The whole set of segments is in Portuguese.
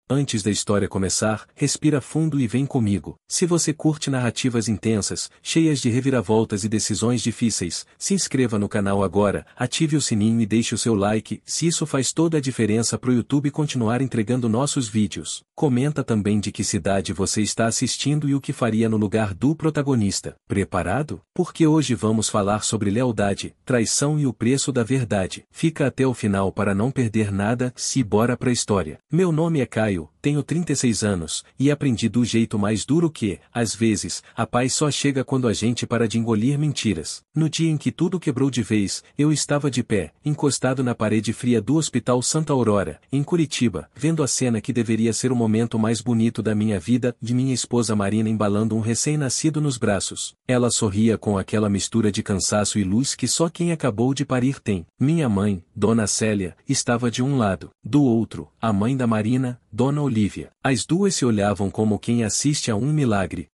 Antes da história começar, respira fundo e vem comigo. Se você curte narrativas intensas, cheias de reviravoltas e decisões difíceis, se inscreva no canal agora, ative o sininho e deixe o seu like, se isso faz toda a diferença pro YouTube continuar entregando nossos vídeos. Comenta também de que cidade você está assistindo e o que faria no lugar do protagonista. Preparado? Porque hoje vamos falar sobre lealdade, traição e o preço da verdade. Fica até o final para não perder nada, se bora pra história. Meu nome é Caio. Tenho 36 anos, e aprendi do jeito mais duro que, às vezes, a paz só chega quando a gente para de engolir mentiras. No dia em que tudo quebrou de vez, eu estava de pé, encostado na parede fria do Hospital Santa Aurora, em Curitiba, vendo a cena que deveria ser o momento mais bonito da minha vida, de minha esposa Marina embalando um recém-nascido nos braços. Ela sorria com aquela mistura de cansaço e luz que só quem acabou de parir tem. Minha mãe, Dona Célia, estava de um lado. Do outro, a mãe da Marina, Dona Olívia. As duas se olhavam como quem assiste a um milagre.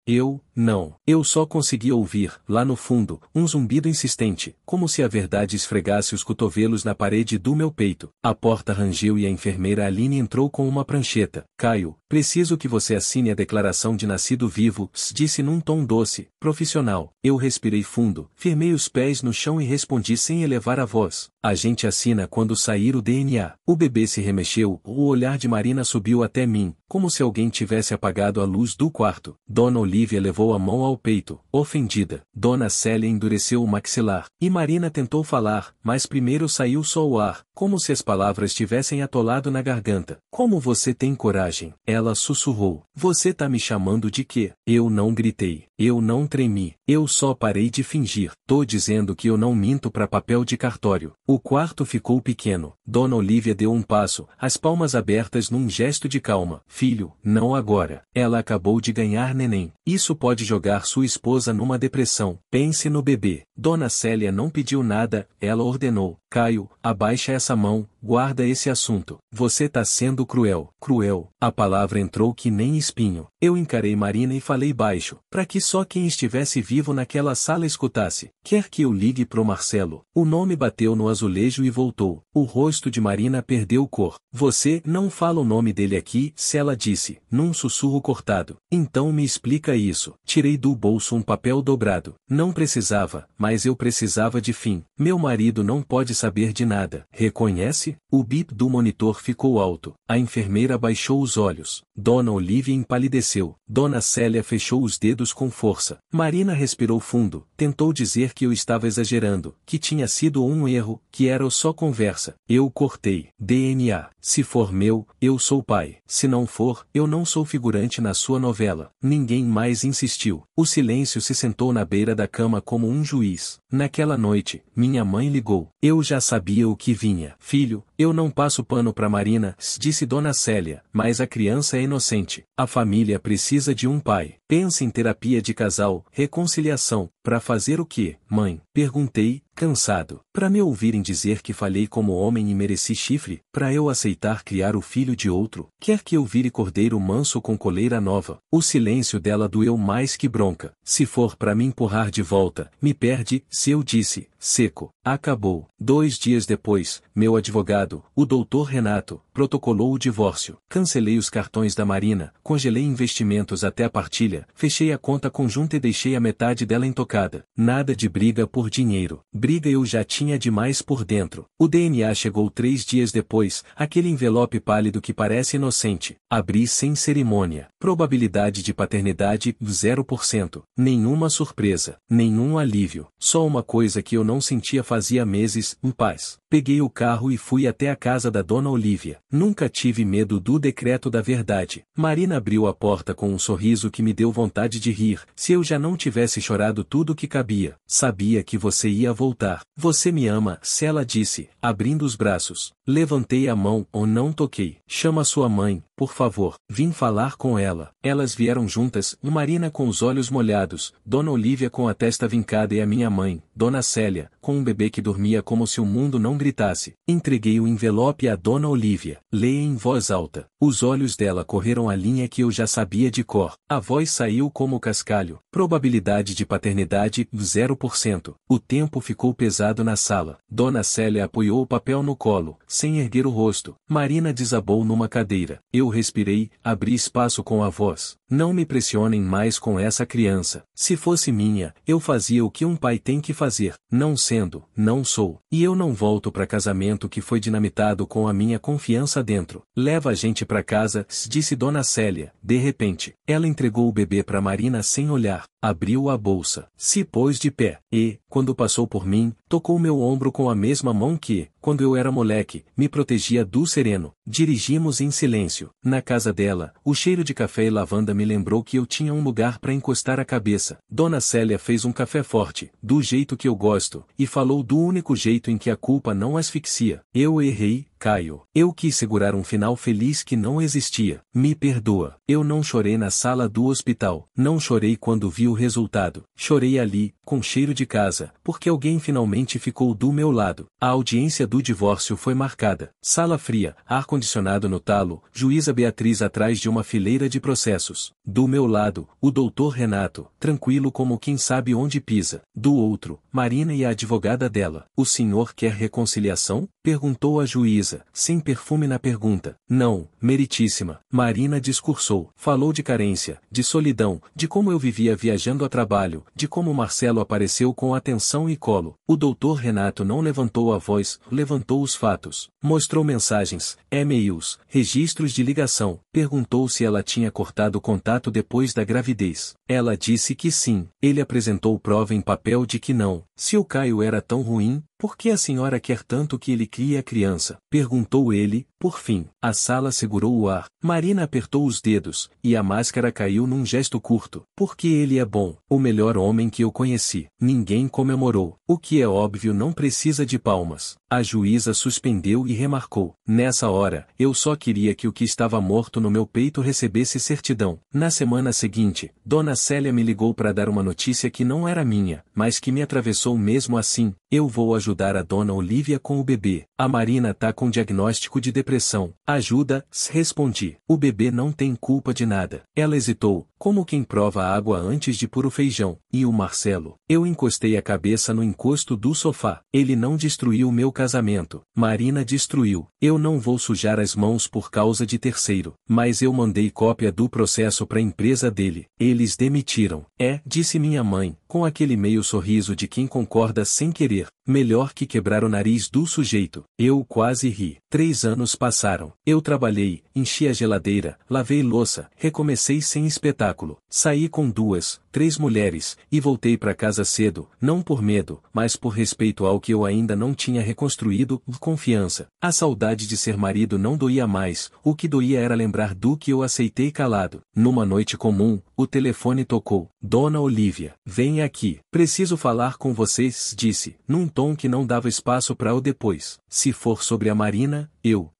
Não. Eu só conseguia ouvir, lá no fundo, um zumbido insistente, como se a verdade esfregasse os cotovelos na parede do meu peito. A porta rangeu e a enfermeira Aline entrou com uma prancheta. Caio, preciso que você assine a declaração de nascido vivo, disse num tom doce, profissional. Eu respirei fundo, firmei os pés no chão e respondi sem elevar a voz. A gente assina quando sair o DNA. O bebê se remexeu, o olhar de Marina subiu até mim, como se alguém tivesse apagado a luz do quarto. Dona Olívia levou a mão ao peito, ofendida. Dona Célia endureceu o maxilar. E Marina tentou falar, mas primeiro saiu só o ar, como se as palavras tivessem atolado na garganta. Como você tem coragem? Ela sussurrou. Você tá me chamando de quê? Eu não gritei. Eu não tremi. Eu só parei de fingir. Tô dizendo que eu não minto pra papel de cartório. O quarto ficou pequeno. Dona Olívia deu um passo, as palmas abertas num gesto de calma. Filho, não agora. Ela acabou de ganhar neném. Isso pode jogar sua esposa numa depressão. Pense no bebê. Dona Célia não pediu nada, ela ordenou. Caio, abaixa essa mão, guarda esse assunto. Você tá sendo cruel. Cruel. A palavra entrou que nem espinho. Eu encarei Marina e falei baixo, para que só quem estivesse vivo naquela sala escutasse. Quer que eu ligue pro Marcelo? O nome bateu no azulejo e voltou. O rosto de Marina perdeu cor. Você não fala o nome dele aqui, se ela disse, num sussurro cortado. Então me explica isso. Tirei do bolso um papel dobrado. Não precisava, mas eu precisava de fim. Meu marido não pode saber de nada. Reconhece? O bip do monitor ficou alto. A enfermeira baixou os olhos. Dona Olívia empalideceu. Dona Célia fechou os dedos com força. Marina respirou fundo. Tentou dizer que eu estava exagerando, que tinha sido um erro, que era só conversa. Eu cortei. DNA. Se for meu, eu sou pai. Se não for, eu não sou figurante na sua novela. Ninguém mais insistiu. O silêncio se sentou na beira da cama como um juiz. Naquela noite, minha mãe ligou. Eu já sabia o que vinha. Filho, eu não passo pano pra Marina, disse Dona Célia, mas a criança é inocente. A família precisa de um pai. Pense em terapia de casal, reconciliação. Pra fazer o quê, mãe? Perguntei, cansado. Pra me ouvirem dizer que falhei como homem e mereci chifre? Pra eu aceitar criar o filho de outro? Quer que eu vire cordeiro manso com coleira nova? O silêncio dela doeu mais que bronca. Se for pra me empurrar de volta, me perde, se eu disse, seco. Acabou. 2 dias depois, meu advogado, o doutor Renato, protocolou o divórcio. Cancelei os cartões da Marina, congelei investimentos até a partilha, fechei a conta conjunta e deixei a metade dela intocada. Nada de briga por dinheiro. Briga eu já tinha demais por dentro. O DNA chegou 3 dias depois, aquele envelope pálido que parece inocente. Abri sem cerimônia. Probabilidade de paternidade, 0%. Nenhuma surpresa. Nenhum alívio. Só uma coisa que eu não sentia fazia meses, paz. Peguei o carro e fui até a casa da Dona Olívia. Nunca tive medo do decreto da verdade. Marina abriu a porta com um sorriso que me deu vontade de rir. Se eu já não tivesse chorado tudo o que cabia. Sabia que você ia voltar. Você me ama, se ela disse, abrindo os braços. Levantei a mão ou não toquei. Chama sua mãe, por favor. Vim falar com ela. Elas vieram juntas, Marina com os olhos molhados, Dona Olívia com a testa vincada e a minha mãe, Dona Célia, com um bebê que dormia como se o mundo não gritasse. Entreguei o envelope à Dona Olívia. Leia em voz alta. Os olhos dela correram a linha que eu já sabia de cor. A voz saiu como cascalho. Probabilidade de paternidade, 0%. O tempo ficou pesado na sala. Dona Célia apoiou o papel no colo, sem erguer o rosto. Marina desabou numa cadeira. Eu respirei, abri espaço com a voz. Não me pressionem mais com essa criança. Se fosse minha, eu fazia o que um pai tem que fazer. Não sendo, não sou. E eu não volto para casamento que foi dinamitado com a minha confiança dentro. Leva a gente para casa, disse Dona Célia. De repente, ela entregou o bebê para Marina sem olhar. Abriu a bolsa, se pôs de pé, e, quando passou por mim, tocou meu ombro com a mesma mão que, quando eu era moleque, me protegia do sereno. Dirigimos em silêncio. Na casa dela, o cheiro de café e lavanda me lembrou que eu tinha um lugar para encostar a cabeça. Dona Célia fez um café forte, do jeito que eu gosto, e falou do único jeito em que a culpa não asfixia. Eu errei, Caio. Eu quis segurar um final feliz que não existia. Me perdoa. Eu não chorei na sala do hospital. Não chorei quando vi o resultado. Chorei ali, com cheiro de casa, porque alguém finalmente ficou do meu lado. A audiência do divórcio foi marcada. Sala fria, ar-condicionado no talo, juíza Beatriz atrás de uma fileira de processos. Do meu lado, o doutor Renato, tranquilo como quem sabe onde pisa. Do outro, Marina e a advogada dela. O senhor quer reconciliação? Perguntou a juíza, sem perfume na pergunta. Não, meritíssima. Marina discursou. Falou de carência, de solidão, de como eu vivia viajando a trabalho, de como Marcelo apareceu com atenção e colo. O doutor Renato não levantou a voz, levantou os fatos. Mostrou mensagens, e-mails, registros de ligação. Perguntou se ela tinha cortado o contato depois da gravidez. Ela disse que sim. Ele apresentou prova em papel de que não. Se o Caio era tão ruim, por que a senhora quer tanto que ele crie a criança? Perguntou ele, por fim. A sala segurou o ar. Marina apertou os dedos, e a máscara caiu num gesto curto. Porque ele é bom, o melhor homem que eu conheci. Ninguém comemorou. O que é óbvio não precisa de palmas. A juíza suspendeu e remarcou. Nessa hora, eu só queria que o que estava morto no meu peito recebesse certidão. Na semana seguinte, Dona Célia me ligou para dar uma notícia que não era minha, mas que me atravessou mesmo assim. Eu vou ajudar a Dona Olívia com o bebê. A Marina tá com diagnóstico de depressão. Ajuda, respondi. O bebê não tem culpa de nada. Ela hesitou, como quem prova a água antes de pôr o feijão. E o Marcelo? Eu encostei a cabeça no encosto do sofá. Ele não destruiu o meu casamento. Marina destruiu. Eu não vou sujar as mãos por causa de terceiro. Mas eu mandei cópia do processo para a empresa dele. Eles demitiram. Disse minha mãe, com aquele meio sorriso de quem concorda sem querer. Melhor que quebrar o nariz do sujeito. Eu quase ri. 3 anos passaram. Eu trabalhei, enchi a geladeira, lavei louça, recomecei sem espetáculo. Saí com 2, 3 mulheres, e voltei para casa cedo, não por medo, mas por respeito ao que eu ainda não tinha reconstruído, confiança. A saudade de ser marido não doía mais, o que doía era lembrar do que eu aceitei calado. Numa noite comum, o telefone tocou. Dona Olívia, vem aqui. Preciso falar com vocês, disse, num tom que não dava espaço para o depois. Se for sobre a Marina,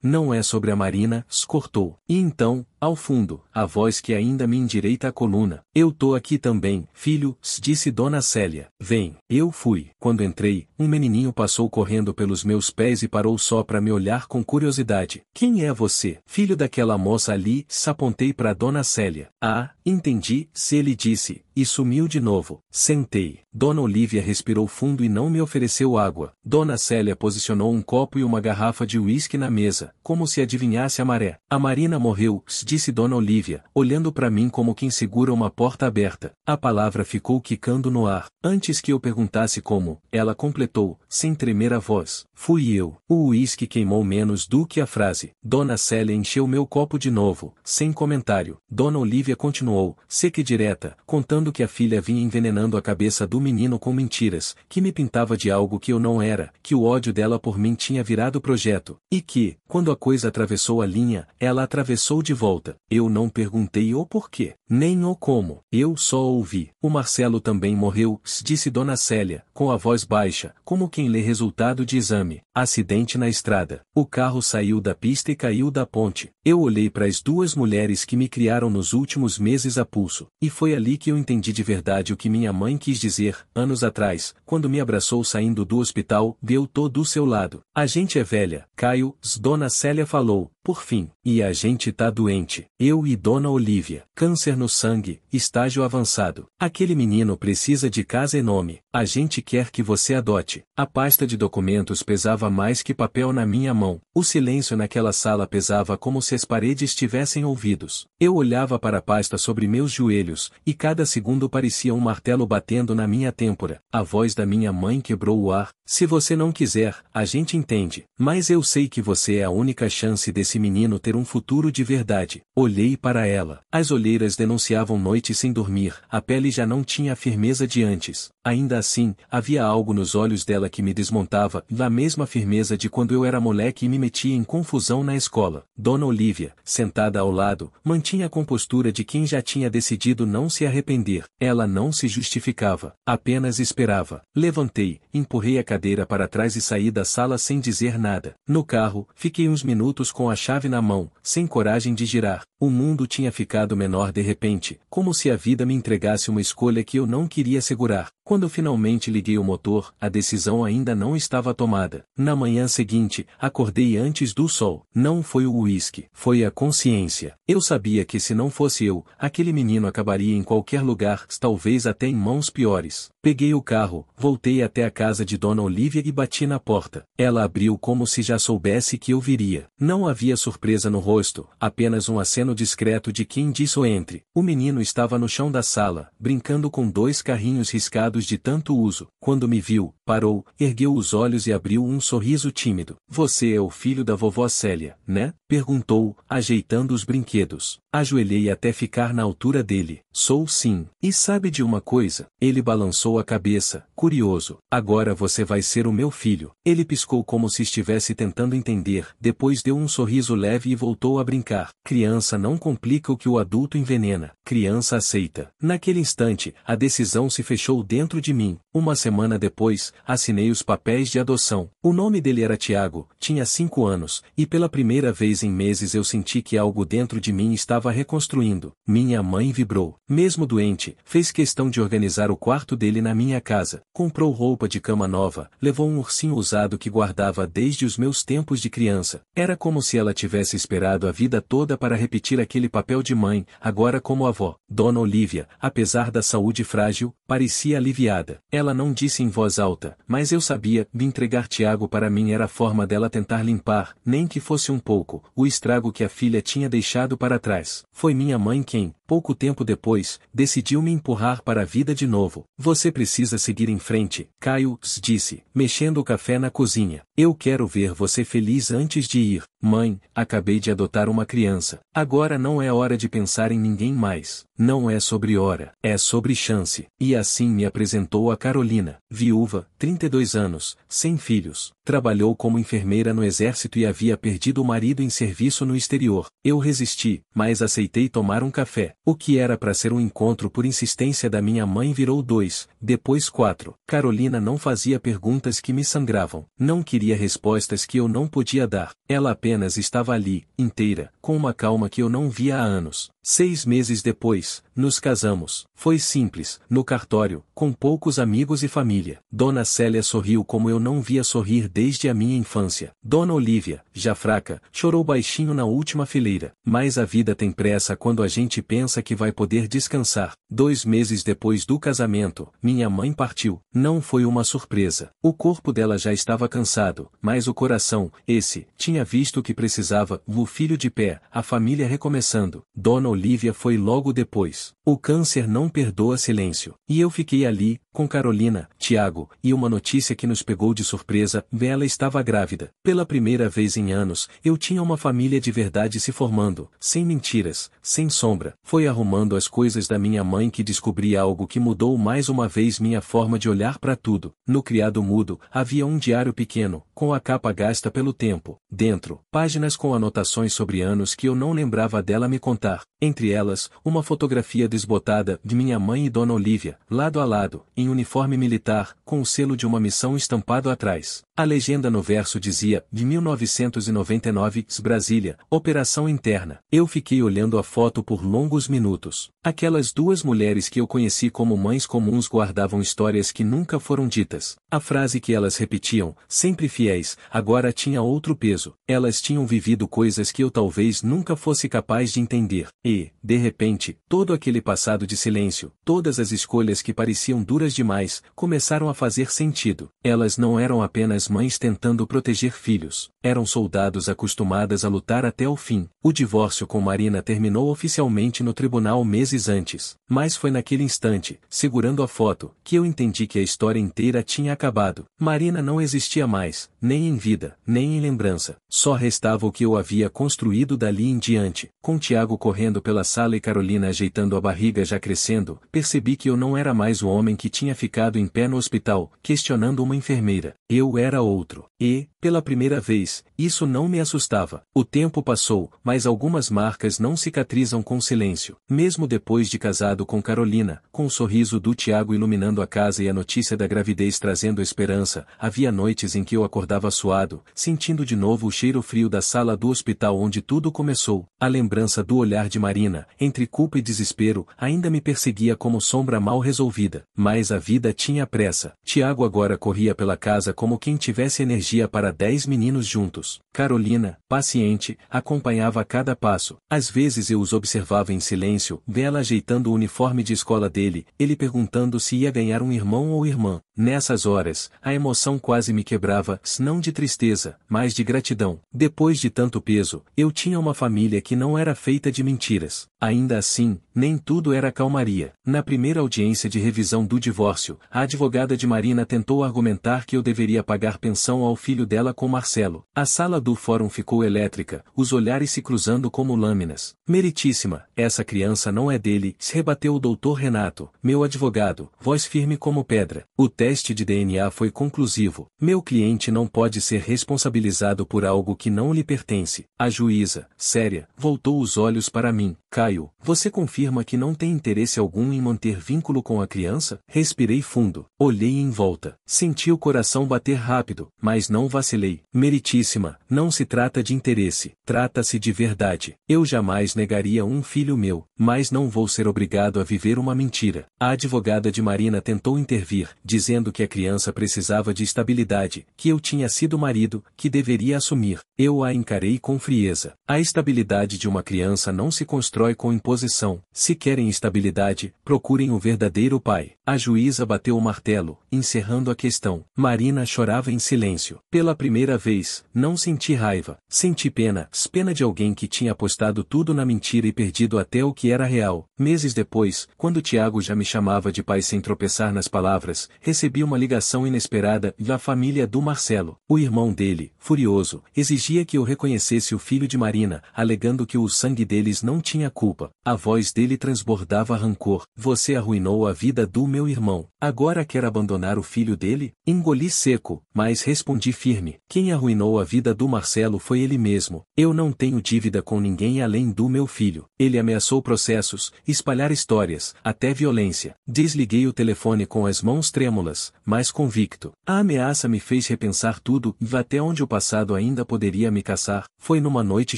não é sobre a Marina, cortou. E então, ao fundo, a voz que ainda me endireita a coluna. Eu tô aqui também, filho, disse Dona Célia. Vem. Eu fui. Quando entrei, um menininho passou correndo pelos meus pés e parou só para me olhar com curiosidade. Quem é você? Filho daquela moça ali, apontei para Dona Célia. Ah, entendi, se ele disse, e sumiu de novo. Sentei. Dona Olívia respirou fundo e não me ofereceu água. Dona Célia posicionou um copo e uma garrafa de uísque na mesa, como se adivinhasse a maré. A Marina morreu, disse Dona Olívia, olhando para mim como quem segura uma porta aberta. A palavra ficou quicando no ar. Antes que eu perguntasse como, ela completou, sem tremer a voz. Fui eu. O uísque queimou menos do que a frase. Dona Célia encheu meu copo de novo, sem comentário. Dona Olívia continuou, seca e direta, contando que a filha vinha envenenando a cabeça do menino com mentiras, que me pintava de algo que eu não era, que o ódio dela por mim tinha virado projeto, e que, quando a coisa atravessou a linha, ela atravessou de volta. Eu não perguntei o porquê, nem o como, eu só ouvi. O Marcelo também morreu, disse Dona Célia, com a voz baixa, como quem lê resultado de exame. Acidente na estrada. O carro saiu da pista e caiu da ponte. Eu olhei para as 2 mulheres que me criaram nos últimos meses a pulso, e foi ali que eu entendi de verdade o que minha mãe quis dizer, anos atrás, quando me abraçou saindo do hospital. Eu tô do seu lado. A gente é velha, Caio, Dona Célia falou, por fim. E a gente tá doente. Eu e Dona Olívia. Câncer no sangue, estágio avançado. Aquele menino precisa de casa e nome. A gente quer que você adote. A pasta de documentos pesava mais que papel na minha mão. O silêncio naquela sala pesava como se as paredes tivessem ouvidos. Eu olhava para a pasta sobre meus joelhos, e cada segundo parecia um martelo batendo na minha têmpora. A voz da minha mãe quebrou o ar. Se você não quiser, a gente entende. Mas eu sei que você é a única chance desse menino ter um futuro de verdade. Olhei para ela. As olheiras denunciavam noites sem dormir. A pele já não tinha a firmeza de antes. Ainda assim, havia algo nos olhos dela que me desmontava, a mesma firmeza de quando eu era moleque e me metia em confusão na escola. Dona Olívia, sentada ao lado, mantinha a compostura de quem já tinha decidido não se arrepender. Ela não se justificava, apenas esperava. Levantei, empurrei a cadeira para trás e saí da sala sem dizer nada. No carro, fiquei uns minutos com a chave na mão, sem coragem de girar. O mundo tinha ficado menor de repente, como se a vida me entregasse uma escolha que eu não queria segurar. Quando finalmente liguei o motor, a decisão ainda não estava tomada. Na manhã seguinte, acordei antes do sol. Não foi o uísque, foi a consciência. Eu sabia que se não fosse eu, aquele menino acabaria em qualquer lugar, talvez até em mãos piores. Peguei o carro, voltei até a casa de Dona Olívia e bati na porta. Ela abriu como se já soubesse que eu viria. Não havia surpresa no rosto, apenas um aceno discreto de quem disse entre. O menino estava no chão da sala, brincando com 2 carrinhos riscados de tanto uso. Quando me viu, parou, ergueu os olhos e abriu um sorriso tímido. Você é o filho da vovó Célia, né? Perguntou, ajeitando os brinquedos. Ajoelhei até ficar na altura dele. Sou sim. E sabe de uma coisa? Ele balançou a cabeça, curioso. Agora você vai ser o meu filho. Ele piscou como se estivesse tentando entender, depois deu um sorriso leve e voltou a brincar. Criança não complica o que o adulto envenena. Criança aceita. Naquele instante, a decisão se fechou dentro de mim. Uma semana depois, assinei os papéis de adoção. O nome dele era Tiago, tinha 5 anos, e pela primeira vez em meses eu senti que algo dentro de mim estava reconstruindo. Minha mãe vibrou. Mesmo doente, fez questão de organizar o quarto dele na minha casa. Comprou roupa de cama nova, levou um ursinho usado que guardava desde os meus tempos de criança. Era como se ela tivesse esperado a vida toda para repetir aquele papel de mãe, agora como avó. Dona Olívia, apesar da saúde frágil, parecia aliviada. Ela não disse em voz alta, mas eu sabia, de entregar Tiago para mim era a forma dela tentar limpar, nem que fosse um pouco, o estrago que a filha tinha deixado para trás. Foi minha mãe quem, pouco tempo depois, decidiu me empurrar para a vida de novo. Você precisa seguir em frente, Caio, disse, mexendo o café na cozinha. Eu quero ver você feliz antes de ir. Mãe, acabei de adotar uma criança. Agora não é hora de pensar em ninguém mais. Não é sobre hora, é sobre chance. E assim me apresentou a Carolina, viúva, 32 anos, sem filhos. Trabalhou como enfermeira no exército e havia perdido o marido em serviço no exterior. Eu resisti, mas aceitei tomar um café. O que era para ser um encontro por insistência da minha mãe virou 2, depois 4. Carolina não fazia perguntas que me sangravam. Não queria respostas que eu não podia dar. Ela apenas estava ali, inteira, com uma calma que eu não via há anos. 6 meses depois, nos casamos. Foi simples, no cartório, com poucos amigos e família. Dona Célia sorriu como eu não via sorrir desde a minha infância. Dona Olívia, já fraca, chorou baixinho na última fileira. Mas a vida tem pressa quando a gente pensa que vai poder descansar. 2 meses depois do casamento, minha mãe partiu. Não foi uma surpresa. O corpo dela já estava cansado, mas o coração, esse, tinha visto o que precisava, o filho de pé, a família recomeçando. Dona Olívia foi logo depois. O câncer não perdoa silêncio. E eu fiquei ali, com Carolina, Tiago, e uma notícia que nos pegou de surpresa, ela estava grávida. Pela primeira vez em anos, eu tinha uma família de verdade se formando, sem mentiras, sem sombra. Foi arrumando as coisas da minha mãe que descobri algo que mudou mais uma vez minha forma de olhar para tudo. No criado mudo, havia um diário pequeno, com a capa gasta pelo tempo. Dentro, páginas com anotações sobre anos que eu não lembrava dela me contar. Entre elas, uma fotografia desbotada, de minha mãe e Dona Olívia, lado a lado, em uniforme militar, com o selo de uma missão estampado atrás. A legenda no verso dizia, de 1999, Brasília, Operação Interna. Eu fiquei olhando a foto por longos minutos. Aquelas duas mulheres que eu conheci como mães comuns guardavam histórias que nunca foram ditas. A frase que elas repetiam, sempre fiéis, agora tinha outro peso. Elas tinham vivido coisas que eu talvez nunca fosse capaz de entender. E, de repente, todo aquele passado de silêncio, todas as escolhas que pareciam duras demais, começaram a fazer sentido. Elas não eram apenas mães tentando proteger filhos. Eram soldados acostumadas a lutar até o fim. O divórcio com Marina terminou oficialmente no tribunal meses antes. Mas foi naquele instante, segurando a foto, que eu entendi que a história inteira tinha acabado. Marina não existia mais, nem em vida, nem em lembrança. Só restava o que eu havia construído dali em diante. Com Tiago correndo pela sala e Carolina ajeitando a barriga já crescendo, percebi que eu não era mais o homem que tinha ficado em pé no hospital, questionando uma enfermeira. Eu era outro. E, pela primeira vez, isso não me assustava. O tempo passou, mas algumas marcas não cicatrizam com silêncio. Mesmo depois de casado com Carolina, com o sorriso do Tiago iluminando a casa e a notícia da gravidez trazendo esperança, havia noites em que eu acordava suado, sentindo de novo o cheiro frio da sala do hospital onde tudo começou. A lembrança do olhar de Marina, entre culpa e desespero, ainda me perseguia como sombra mal resolvida. Mas a vida tinha pressa. Tiago agora corria pela casa como quem tivesse energia para 10 meninos juntos. Carolina, paciente, acompanhava a cada passo. Às vezes eu os observava em silêncio, ela ajeitando o uniforme de escola dele, ele perguntando se ia ganhar um irmão ou irmã. Nessas horas, a emoção quase me quebrava, não de tristeza, mas de gratidão. Depois de tanto peso, eu tinha uma família que não era feita de mentiras. Ainda assim, nem tudo era calmaria. Na primeira audiência de revisão do divórcio, a advogada de Marina tentou argumentar que eu deveria pagar pensão ao filho dela com Marcelo. A sala do fórum ficou elétrica, os olhares se cruzando como lâminas. Meritíssima, essa criança não é dele, se rebateu o doutor Renato, meu advogado, voz firme como pedra. O teste de DNA foi conclusivo. Meu cliente não pode ser responsabilizado por algo que não lhe pertence. A juíza, séria, voltou os olhos para mim. Caio, você confirma que não tem interesse algum em manter vínculo com a criança? Respirei fundo. Olhei em volta. Senti o coração bater rápido, mas não vacilei. Meritíssima, não se trata de interesse. Trata-se de verdade. Eu jamais negaria um filho meu, mas não vou ser obrigado a viver uma mentira. A advogada de Marina tentou intervir, dizendo que a criança precisava de estabilidade, que eu tinha sido o marido, que deveria assumir. Eu a encarei com frieza. A estabilidade de uma criança não se constrói com imposição. Se querem estabilidade, procurem o verdadeiro pai. A juíza bateu o martelo, encerrando a questão. Marina chorava em silêncio. Pela primeira vez, não senti raiva. Senti pena, pena de alguém que tinha apostado tudo na mentira e perdido até o que era real. Meses depois, quando Tiago já me chamava de pai sem tropeçar nas palavras, recebi uma ligação inesperada da família do Marcelo. O irmão dele, furioso, exigia que eu reconhecesse o filho de Marina, alegando que o sangue deles não tinha culpa. A voz dele transbordava rancor. Você arruinou a vida do meu irmão. Agora quer abandonar o filho dele? Engoli seco, mas respondi firme. Quem arruinou a vida do Marcelo foi ele mesmo. Eu não tenho dívida com ninguém além do meu filho. Ele ameaçou processos, espalhar histórias, até violência. Desliguei o telefone com as mãos trêmulas, mas convicto. A ameaça me fez repensar tudo e até onde o passado ainda poderia me caçar. Foi numa noite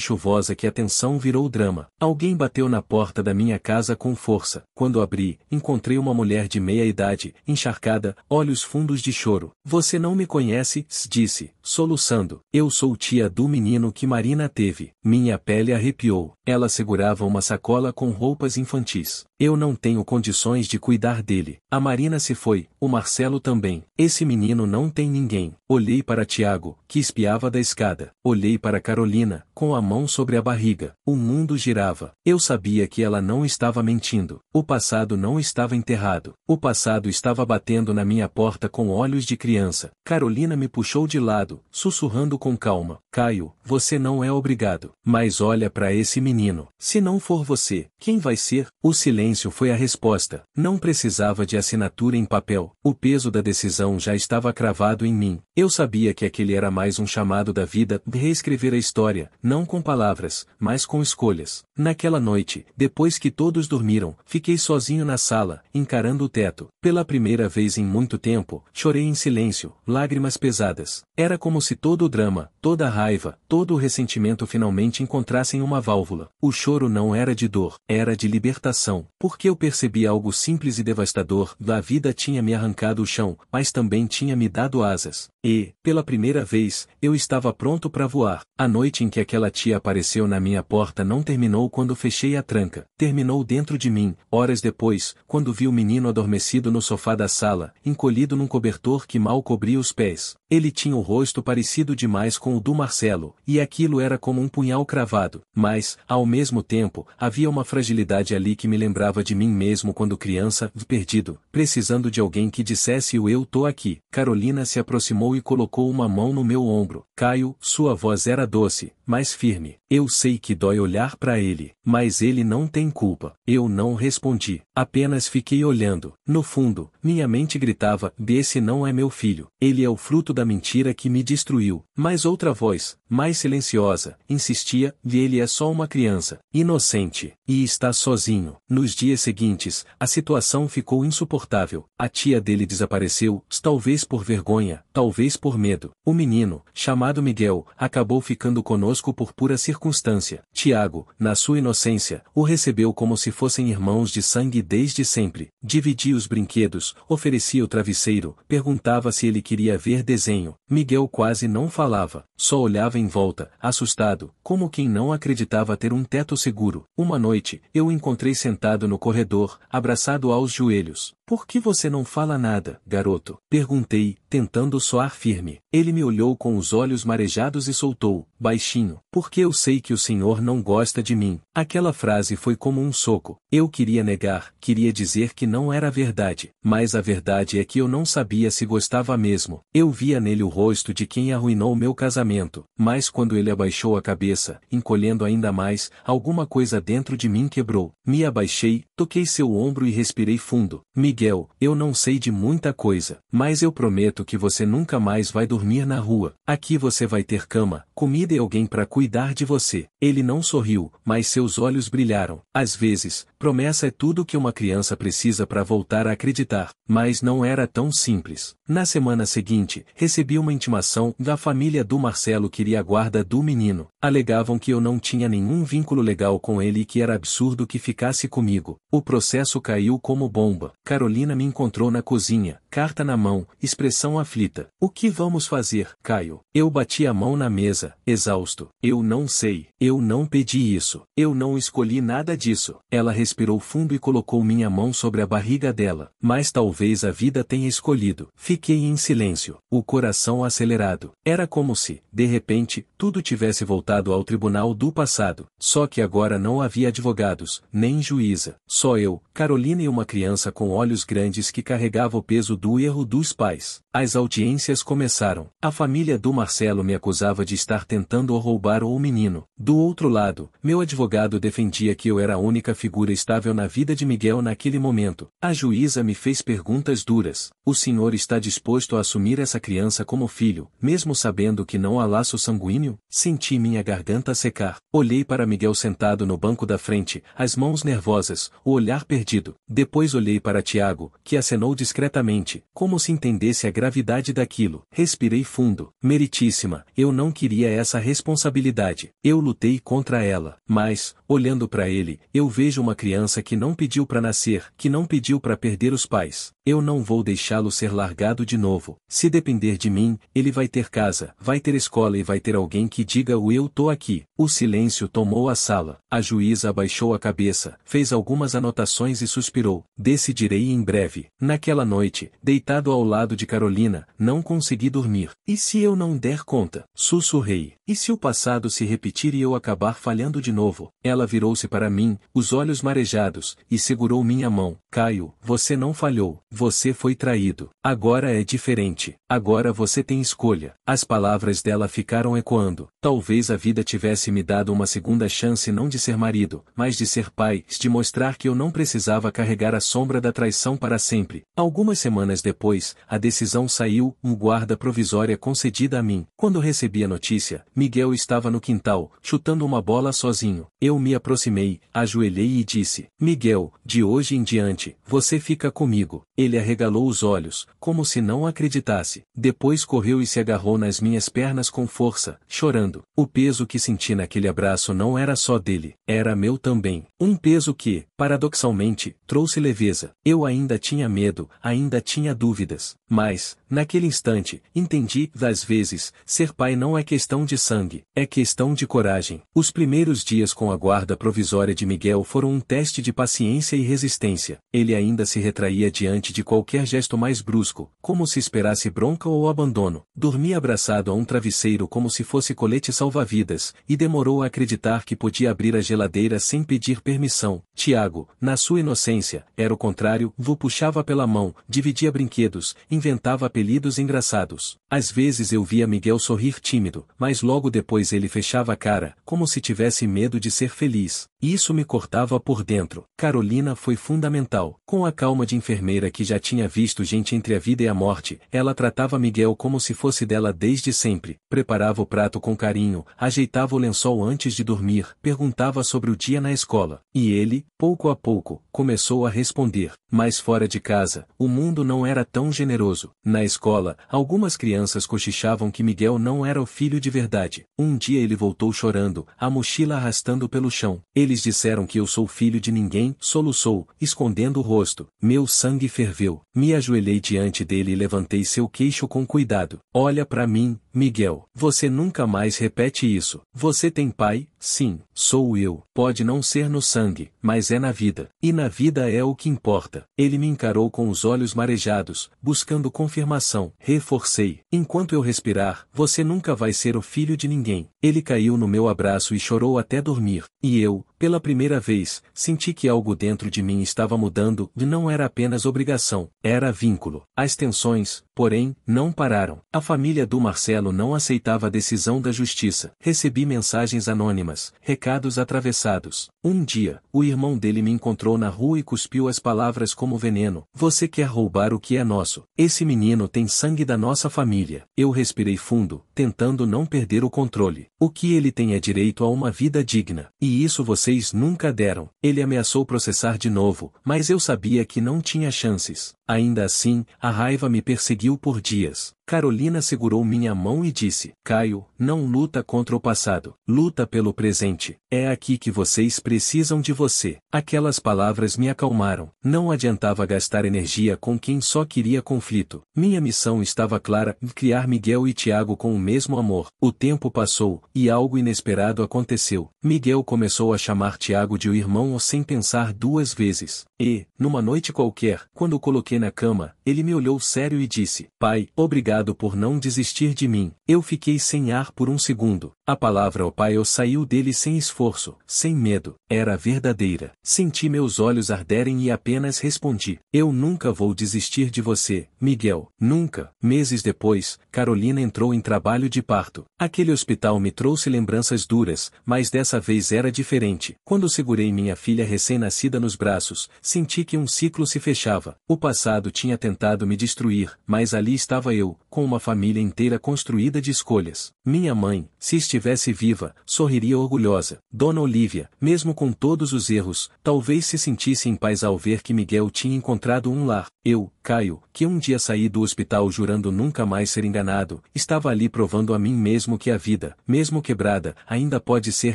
chuvosa que a tensão virou drama. Alguém bateu na porta da minha casa com força. Quando abri, encontrei uma mulher de meia idade, encharcada, olhos fundos de choro. Você não me conhece, disse, soluçando. Eu sou tia do menino que Marina teve. Minha pele arrepiou. Ela segurava uma sacola com roupas infantis. Eu não tenho condições de cuidar dele. A Marina se foi, o Marcelo também. Esse menino não tem ninguém. Olhei para Tiago, que espiava da escada. Olhei para Carolina, com a mão sobre a barriga. O mundo girava. Eu sabia que ela não estava mentindo. O passado não estava enterrado. O passado estava batendo na minha porta com olhos de criança. Carolina me puxou de lado, sussurrando com calma. Caio, você não é obrigado. Mas olha para esse menino. Se não for você, quem vai ser? O silêncio foi a resposta. Não precisava de assinatura em papel. O peso da decisão já estava cravado em mim. Eu sabia que aquele era mais um chamado da vida de reescrever a história, não com palavras, mas com escolhas. Naquela noite, depois que todos dormiram, fiquei sozinho na sala, encarando o teto. Pela primeira vez em muito tempo, chorei em silêncio, lágrimas pesadas. Era como se todo o drama, toda a raiva, todo o ressentimento finalmente encontrassem uma válvula. O choro não era de dor, era de libertação, porque eu percebi algo simples e devastador: a vida tinha me arrancado o chão, mas também tinha me dado asas. E, pela primeira vez, eu estava pronto para voar. A noite em que aquela tia apareceu na minha porta não terminou quando fechei a tranca. Terminou dentro de mim, horas depois, quando vi o menino adormecido no sofá da sala, encolhido num cobertor que mal cobria os pés. Ele tinha o rosto parecido demais com o do Marcelo, e aquilo era como um punhal cravado. Mas, ao mesmo tempo, havia uma fragilidade ali que me lembrava de mim mesmo quando criança, perdido, precisando de alguém que dissesse o "eu tô aqui". Carolina se aproximou e colocou uma mão no meu ombro. Caio, sua voz era doce, mas firme. Eu sei que dói olhar para ele, mas ele não tem culpa. Eu não respondi, apenas fiquei olhando. No fundo, minha mente gritava: esse não é meu filho. Ele é o fruto da mentira que me destruiu. Mas outra voz, mais silenciosa, insistia: ele é só uma criança, inocente, e está sozinho. Nos dias seguintes, a situação ficou insuportável. A tia dele desapareceu, talvez por vergonha, talvez por medo. O menino, chamado Miguel, acabou ficando conosco por pura circunstância. Tiago, na sua inocência, o recebeu como se fossem irmãos de sangue desde sempre. Dividia os brinquedos, oferecia o travesseiro, perguntava se ele queria ver desenho. Miguel quase não falava, só olhava em volta, assustado, como quem não acreditava ter um teto seguro. Uma noite, eu o encontrei sentado no corredor, abraçado aos joelhos. "Por que você não fala nada, garoto?" perguntei, tentando soar firme. Ele me olhou com os olhos marejados e soltou, baixinho: "Porque eu sei que o senhor não gosta de mim." Aquela frase foi como um soco. Eu queria negar, queria dizer que não era verdade, mas a verdade é que eu não sabia se gostava mesmo. Eu via nele o rosto de quem arruinou meu casamento, mas quando ele abaixou a cabeça, encolhendo ainda mais, alguma coisa dentro de mim quebrou. Me abaixei, toquei seu ombro e respirei fundo. "Miguel, eu não sei de muita coisa, mas eu prometo que você nunca mais vai dormir na rua. Aqui você vai ter cama, comida e alguém para cuidar de você." Ele não sorriu, mas seus olhos brilharam. Às vezes, promessa é tudo que uma criança precisa para voltar a acreditar, mas não era tão simples. Na semana seguinte, recebi uma intimação: da família do Marcelo queria a guarda do menino. Alegavam que eu não tinha nenhum vínculo legal com ele e que era absurdo que ficasse comigo. O processo caiu como bomba. Carolina me encontrou na cozinha, carta na mão, expressão aflita. "O que vamos fazer, Caio?" Eu bati a mão na mesa, exausto. "Eu não sei. Eu não pedi isso. Eu não escolhi nada disso." Ela respirou fundo e colocou minha mão sobre a barriga dela. "Mas talvez a vida tenha escolhido." Fiquei em silêncio, o coração acelerado. Era como se, de repente, tudo tivesse voltado ao tribunal do passado. Só que agora não havia advogados, nem juíza. Só eu, Carolina e uma criança com olhos grandes que carregava o peso do erro dos pais. As audiências começaram. A família do Marcelo me acusava de estar tentando roubar o menino. Do outro lado, meu advogado defendia que eu era a única figura estável na vida de Miguel naquele momento. A juíza me fez perguntas duras: "O senhor está disposto a assumir essa criança como filho, mesmo sabendo que não há laço sanguíneo?" Senti minha garganta secar. Olhei para Miguel sentado no banco da frente, as mãos nervosas, o olhar perdido. Depois olhei para Tiago, que acenou discretamente, como se entendesse a gravidade daquilo. Respirei fundo. "Meritíssima, eu não queria essa responsabilidade. Eu lutei contra ela. Mas, olhando para ele, eu vejo uma criança que não pediu para nascer, que não pediu para perder os pais. Eu não vou deixá-lo ser largado de novo. Se depender de mim, ele vai ter casa, vai ter escola e vai ter alguém que diga o "eu tô aqui." O silêncio tomou a sala. A juíza abaixou a cabeça, fez algumas anotações e suspirou: "Decidirei em breve." Naquela noite, deitado ao lado de Carolina, não consegui dormir. "E se eu não der conta?" sussurrei. "E se o passado se repetir e eu acabar falhando de novo?" Ela virou-se para mim, os olhos marejados, e segurou minha mão. Caio, você não falhou, você foi traído. Agora é diferente. Agora você tem escolha. As palavras dela ficaram ecoando. Talvez a vida tivesse me dado uma segunda chance não de ser marido, mas de ser pai, de mostrar que eu não precisava carregar a sombra da traição para sempre. Algumas semanas depois, a decisão saiu, guarda provisória concedida a mim. Quando recebi a notícia, Miguel estava no quintal, chutando uma bola sozinho. Eu me aproximei, ajoelhei e disse: Miguel, de hoje em diante, você fica comigo. Ele arregalou os olhos, como se não acreditasse. Depois correu e se agarrou nas minhas pernas com força, chorando. O peso que senti naquele abraço não era só dele, era meu também. Um peso que, paradoxalmente, trouxe leveza. Eu ainda tinha medo, ainda tinha dúvidas. Mas, naquele instante, entendi, às vezes, ser pai não é questão de sangue, é questão de coragem. Os primeiros dias com a guarda provisória de Miguel foram um teste de paciência e resistência. Ele ainda se retraía diante de qualquer gesto mais brusco, como se esperasse bronca ou abandono. Dormia abraçado a um travesseiro como se fosse colete salva-vidas, e demorou a acreditar que podia abrir a geladeira sem pedir permissão. Tiago, na sua inocência, era o contrário, o puxava pela mão, dividia brinquedos, inventava apelidos engraçados. Às vezes eu via Miguel sorrir tímido, mas logo depois ele fechava a cara, como se tivesse medo de ser feliz. Isso me cortava por dentro. Carolina foi fundamental. Com a calma de enfermeira que já tinha visto gente entre a vida e a morte, ela tratava Miguel como se fosse dela desde sempre. Preparava o prato com carinho, ajeitava o lençol antes de dormir, perguntava sobre o dia na escola. E ele, pouco a pouco, começou a responder. Mas fora de casa, o mundo não era tão generoso. Na escola, algumas crianças cochichavam que Miguel não era o filho de verdade. Um dia ele voltou chorando, a mochila arrastando pelo chão. Eles disseram que eu sou filho de ninguém, soluçou, escondendo o rosto. Meu sangue ferveu. Me ajoelhei diante dele e levantei seu queixo com cuidado. Olha pra mim, Miguel. Você nunca mais repete isso. Você tem pai? Sim, sou eu. Pode não ser no sangue, mas é na vida. E na vida é o que importa. Ele me encarou com os olhos marejados, buscando confirmação. Reforcei. Enquanto eu respirar, você nunca vai ser o filho de ninguém. Ele caiu no meu abraço e chorou até dormir. E eu, pela primeira vez, senti que algo dentro de mim estava mudando, e não era apenas obrigação, era vínculo. As tensões, porém, não pararam. A família do Marcelo não aceitava a decisão da justiça. Recebi mensagens anônimas, recados atravessados. Um dia, o irmão dele me encontrou na rua e cuspiu as palavras como veneno. Você quer roubar o que é nosso. Esse menino tem sangue da nossa família. Eu respirei fundo, tentando não perder o controle. O que ele tem é direito a uma vida digna. E isso vocês nunca deram. Ele ameaçou processar de novo, mas eu sabia que não tinha chances. Ainda assim, a raiva me perseguiu por dias. Carolina segurou minha mão e disse: Caio, não luta contra o passado, luta pelo presente. É aqui que vocês precisam de você. Aquelas palavras me acalmaram. Não adiantava gastar energia com quem só queria conflito. Minha missão estava clara: criar Miguel e Tiago com o mesmo amor. O tempo passou, e algo inesperado aconteceu. Miguel começou a chamar Tiago de o irmão sem pensar duas vezes. E, numa noite qualquer, quando o coloquei na cama, ele me olhou sério e disse: Pai, obrigado por não desistir de mim. Eu fiquei sem ar por um segundo. A palavra "ó pai" saiu dele sem esforço, sem medo. Era verdadeira. Senti meus olhos arderem e apenas respondi: eu nunca vou desistir de você, Miguel. Nunca. Meses depois, Carolina entrou em trabalho de parto. Aquele hospital me trouxe lembranças duras, mas dessa vez era diferente. Quando segurei minha filha recém-nascida nos braços, senti que um ciclo se fechava. O passado tinha tentado me destruir, mas ali estava eu, com uma família inteira construída de escolhas. Minha mãe, se estivesse viva, sorriria orgulhosa. Dona Olívia, mesmo com todos os erros, talvez se sentisse em paz ao ver que Miguel tinha encontrado um lar. Eu, Caio, que um dia saí do hospital jurando nunca mais ser enganado, estava ali provando a mim mesmo que a vida, mesmo quebrada, ainda pode ser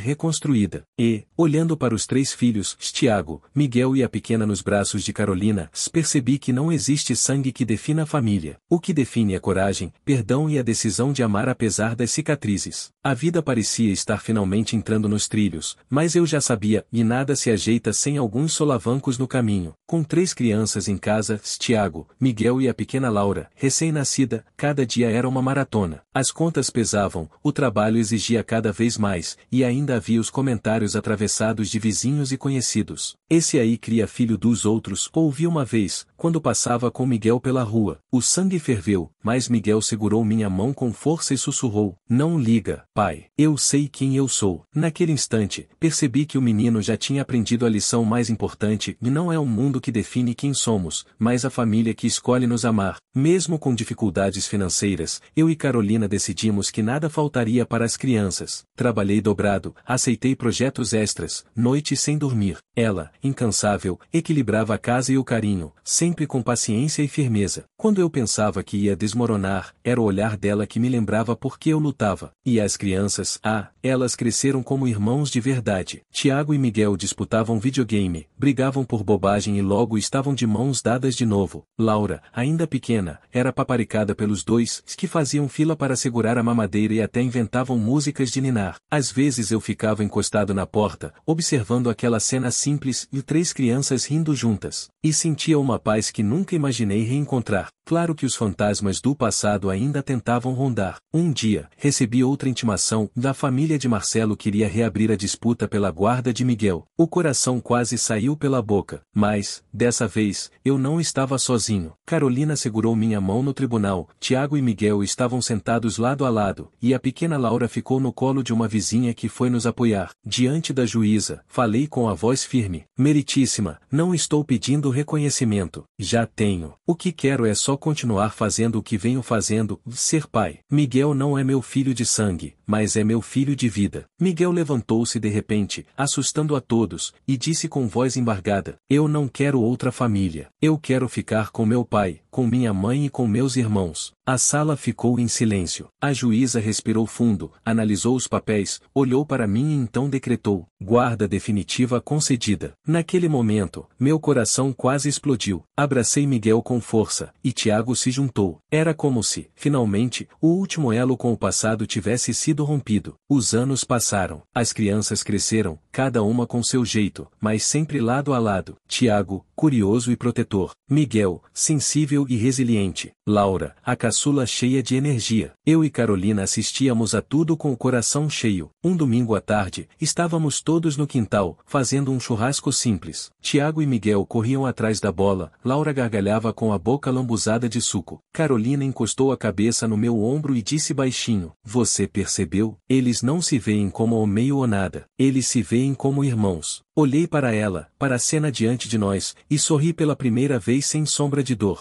reconstruída. E, olhando para os três filhos, Tiago, Miguel e a pequena nos braços de Carolina, percebi que não existe sangue que defina a família. O que define é coragem, perdão e a decisão de amar apesar das cicatrizes. A vida vida parecia estar finalmente entrando nos trilhos, mas eu já sabia, e nada se ajeita sem alguns solavancos no caminho. Com 3 crianças em casa, Tiago, Miguel e a pequena Laura, recém-nascida, cada dia era uma maratona. As contas pesavam, o trabalho exigia cada vez mais, e ainda havia os comentários atravessados de vizinhos e conhecidos. Esse aí cria filho dos outros, ouvi uma vez, quando passava com Miguel pela rua. O sangue ferveu, mas Miguel segurou minha mão com força e sussurrou: "Não liga, pai. Eu sei quem eu sou." Naquele instante, percebi que o menino já tinha aprendido a lição mais importante, e não é o mundo que define quem somos, mas a família que escolhe nos amar. Mesmo com dificuldades financeiras, eu e Carolina decidimos que nada faltaria para as crianças. Trabalhei dobrado, aceitei projetos extras, noites sem dormir. Ela, incansável, equilibrava a casa e o carinho, sempre com paciência e firmeza. Quando eu pensava que ia desmoronar, era o olhar dela que me lembrava por que eu lutava. E as crianças, elas cresceram como irmãos de verdade. Tiago e Miguel disputavam videogame, brigavam por bobagem e logo estavam de mãos dadas de novo. Laura, ainda pequena, era paparicada pelos dois, que faziam fila para segurar a mamadeira e até inventavam músicas de ninar. Às vezes eu ficava encostado na porta, observando aquela cena simples e 3 crianças rindo juntas. E sentia uma paz que nunca imaginei reencontrar. Claro que os fantasmas do passado ainda tentavam rondar. Um dia, recebi outra intimação, da família de Marcelo queria reabrir a disputa pela guarda de Miguel. O coração quase saiu pela boca, mas, dessa vez, eu não estava sozinho. Carolina segurou minha mão no tribunal, Tiago e Miguel estavam sentados lado a lado, e a pequena Laura ficou no colo de uma vizinha que foi nos apoiar. Diante da juíza, falei com a voz firme: "Meritíssima, não estou pedindo reconhecimento, já tenho. O que quero é só continuar fazendo o que venho fazendo, ser pai. Miguel não é meu filho de sangue, mas é meu filho de vida." Miguel levantou-se de repente, assustando a todos, e disse com voz embargada: "Eu não quero outra família. Eu quero ficar com meu pai, com minha mãe e com meus irmãos." A sala ficou em silêncio. A juíza respirou fundo, analisou os papéis, olhou para mim e então decretou: "Guarda definitiva concedida." Naquele momento, meu coração quase explodiu. Abracei Miguel com força, e Tiago se juntou. Era como se, finalmente, o último elo com o passado tivesse sido rompido. Os anos passaram. As crianças cresceram, cada uma com seu jeito, mas sempre lado a lado. Tiago, curioso e protetor. Miguel, sensível e resiliente. Laura, a caçula cheia de energia. Eu e Carolina assistíamos a tudo com o coração cheio. Um domingo à tarde, estávamos todos no quintal, fazendo um churrasco simples. Tiago e Miguel corriam atrás da bola, Laura gargalhava com a boca lambuzada de suco. Carolina encostou a cabeça no meu ombro e disse baixinho: "Você percebeu? Eles não se veem como o meio ou nada. Eles se veem como irmãos." Olhei para ela, para a cena diante de nós, e sorri pela primeira vez sem sombra de dor.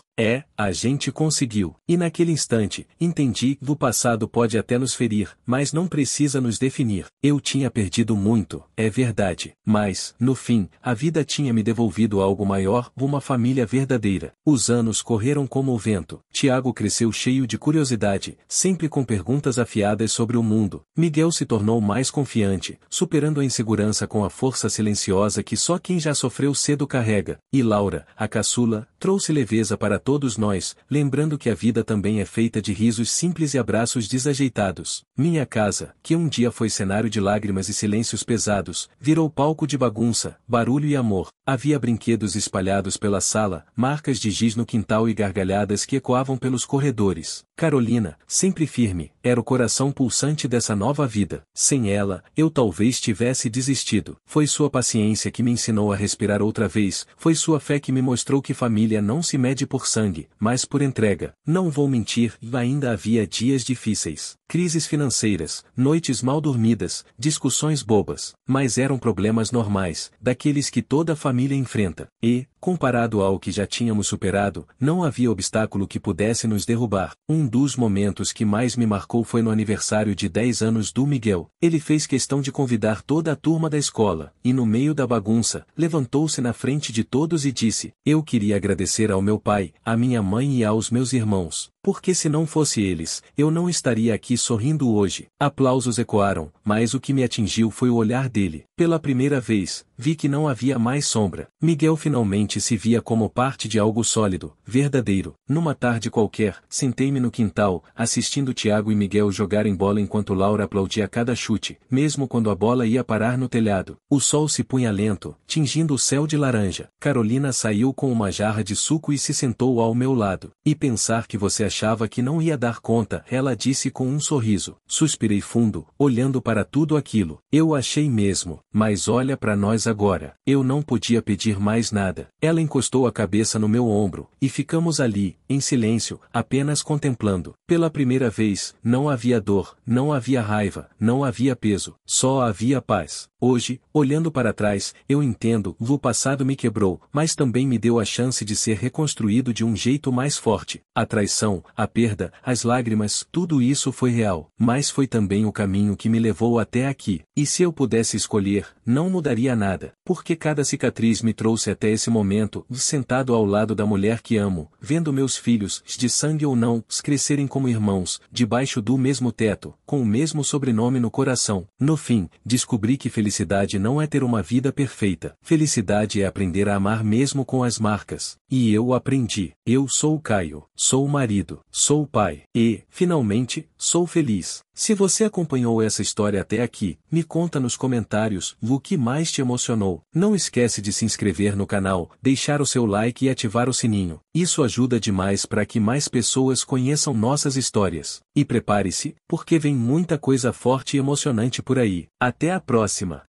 A gente conseguiu. E naquele instante, entendi que o passado pode até nos ferir, mas não precisa nos definir. Eu tinha perdido muito, é verdade. Mas, no fim, a vida tinha me devolvido algo maior, uma família verdadeira. Os anos correram como o vento. Tiago cresceu cheio de curiosidade, sempre com perguntas afiadas sobre o mundo. Miguel se tornou mais confiante, superando a insegurança com a força silenciosa que só quem já sofreu cedo carrega. E Laura, a caçula, trouxe leveza para todos nós, lembrando que a vida também é feita de risos simples e abraços desajeitados. Minha casa, que um dia foi cenário de lágrimas e silêncios pesados, virou palco de bagunça, barulho e amor. Havia brinquedos espalhados pela sala, marcas de giz no quintal e gargalhadas que ecoavam pelos corredores. Carolina, sempre firme, era o coração pulsante dessa nova vida. Sem ela, eu talvez tivesse desistido. Foi sua paciência que me ensinou a respirar outra vez, foi sua fé que me mostrou que família não se mede por sangue, mas por entrega. Não vou mentir, ainda havia dias difíceis. Crises financeiras, noites mal dormidas, discussões bobas, mas eram problemas normais, daqueles que toda família enfrenta. E, comparado ao que já tínhamos superado, não havia obstáculo que pudesse nos derrubar. Um dos momentos que mais me marcou foi no aniversário de 10 anos do Miguel. Ele fez questão de convidar toda a turma da escola, e no meio da bagunça, levantou-se na frente de todos e disse: "Eu queria agradecer ao meu pai, à minha mãe e aos meus irmãos, porque se não fosse eles, eu não estaria aqui sorrindo hoje." Aplausos ecoaram, mas o que me atingiu foi o olhar dele. Pela primeira vez, vi que não havia mais sombra. Miguel finalmente se via como parte de algo sólido, verdadeiro. Numa tarde qualquer, sentei-me no quintal, assistindo Tiago e Miguel jogarem bola enquanto Laura aplaudia cada chute, mesmo quando a bola ia parar no telhado. O sol se punha lento, tingindo o céu de laranja. Carolina saiu com uma jarra de suco e se sentou ao meu lado. E pensar que você achava que não ia dar conta, ela disse com um sorriso. Suspirei fundo, olhando para tudo aquilo. Eu achei mesmo, mas olha para nós agora. Eu não podia pedir mais nada. Ela encostou a cabeça no meu ombro, e ficamos ali, em silêncio, apenas contemplando. Pela primeira vez, não havia dor, não havia raiva, não havia peso, só havia paz. Hoje, olhando para trás, eu entendo, o passado me quebrou, mas também me deu a chance de ser reconstruído de um jeito mais forte. A traição, a perda, as lágrimas, tudo isso foi real, mas foi também o caminho que me levou até aqui. E se eu pudesse escolher, não mudaria nada, porque cada cicatriz me trouxe até esse momento, sentado ao lado da mulher que amo, vendo meus filhos, de sangue ou não, crescerem como irmãos, debaixo do mesmo teto, com o mesmo sobrenome no coração. No fim, descobri que felicidade não é ter uma vida perfeita. Felicidade é aprender a amar mesmo com as marcas. E eu aprendi. Eu sou o Caio, sou o marido, sou o pai, e, finalmente, sou feliz. Se você acompanhou essa história até aqui, me conta nos comentários o que mais te emocionou. Não esquece de se inscrever no canal, deixar o seu like e ativar o sininho. Isso ajuda demais para que mais pessoas conheçam nossas histórias. E prepare-se, porque vem muita coisa forte e emocionante por aí. Até a próxima!